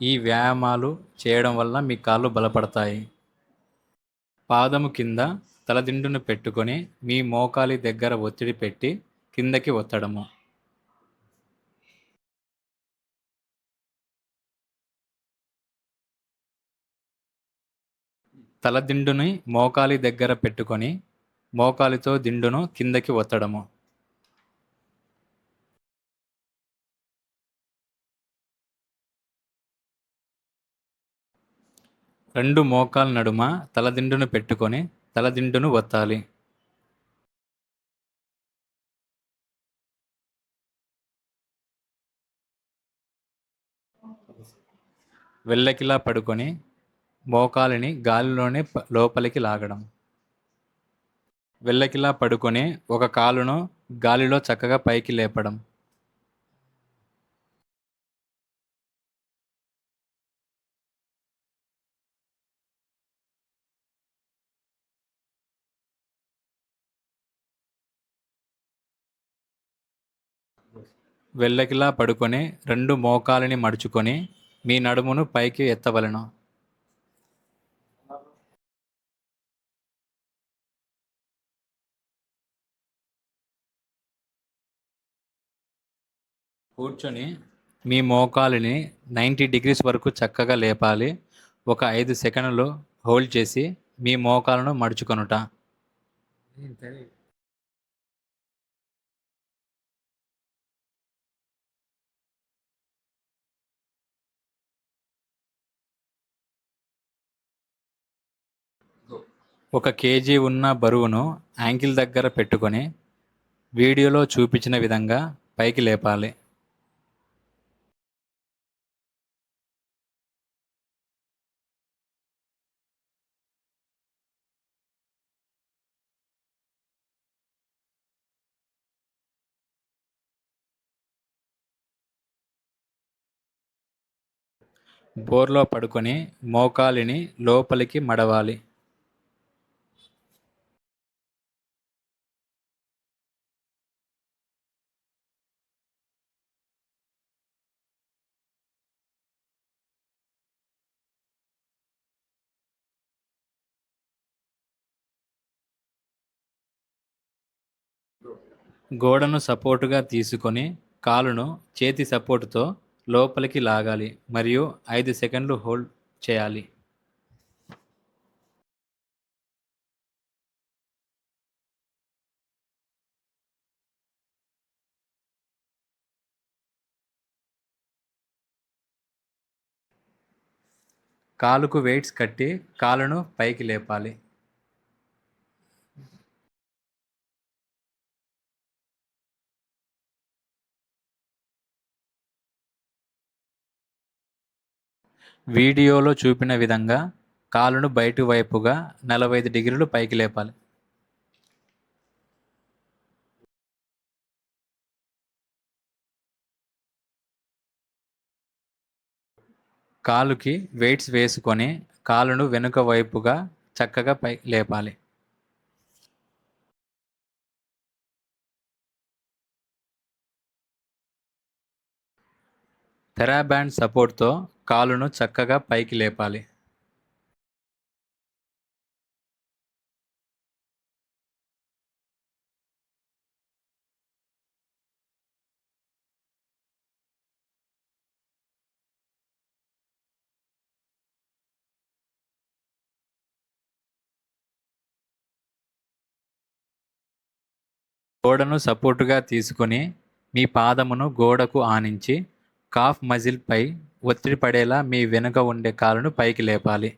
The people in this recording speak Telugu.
ఈ వ్యాయామాలు చేయడం వల్ల మీ కాళ్ళు బలపడతాయి. పాదము కింద తలదిండును పెట్టుకొని మీ మోకాలి దగ్గర ఒత్తిడి పెట్టి కిందకి ఒత్తడము. తలదిండుని మోకాలి దగ్గర పెట్టుకొని మోకాలితో దిండును కిందకి ఒత్తడము. రెండు మోకాల నడుమ తలదిండును పెట్టుకొని తలదిండును ఒత్తాలి. వెల్లకిలా పడుకొని మోకాలిని గాలిలోనే లోపలికి లాగడం. వెల్లకిలా పడుకొని ఒక కాలును గాలిలో చక్కగా పైకి లేపడం. వెల్లకిలా పడుకొని రెండు మోకాలిని మడుచుకొని మీ నడుమును పైకి ఎత్తవలెను. కూర్చొని మీ మోకాలిని 90 డిగ్రీస్ వరకు చక్కగా లేపాలి. ఒక 5 సెకండ్లు హోల్డ్ చేసి మీ మోకాలను మడుచుకొనుట. ఒక కేజీ ఉన్న బరువును యాంకిల్ దగ్గర పెట్టుకొని వీడియోలో చూపించిన విధంగా పైకి లేపాలి. బోర్లో పడుకొని మోకాలిని లోపలికి మడవాలి. గోడను సపోర్టుగా తీసుకొని కాలును చేతి సపోర్టుతో లోపలికి లాగాలి మరియు 5 సెకండ్లు హోల్డ్ చేయాలి. కాలుకు వెయిట్స్ కట్టి కాలును పైకి లేపాలి. వీడియోలో చూపిన విధంగా కాలును బయటి వైపుగా 45 డిగ్రీలు పైకి లేపాలి. కాలుకి వెయిట్స్ వేసుకొని కాలును వెనుక వైపుగా చక్కగా లేపాలి. థెరాబ్యాండ్ సపోర్ట్తో కాలును చక్కగా పైకి లేపాలి. గోడను సపోర్టుగా తీసుకొని మీ పాదమును గోడకు ఆనించి కాఫ్ మజిల్ పై ఒత్తిడి పడేలా మీ వెనుక ఉండే కాలును పైకి లేపాలి.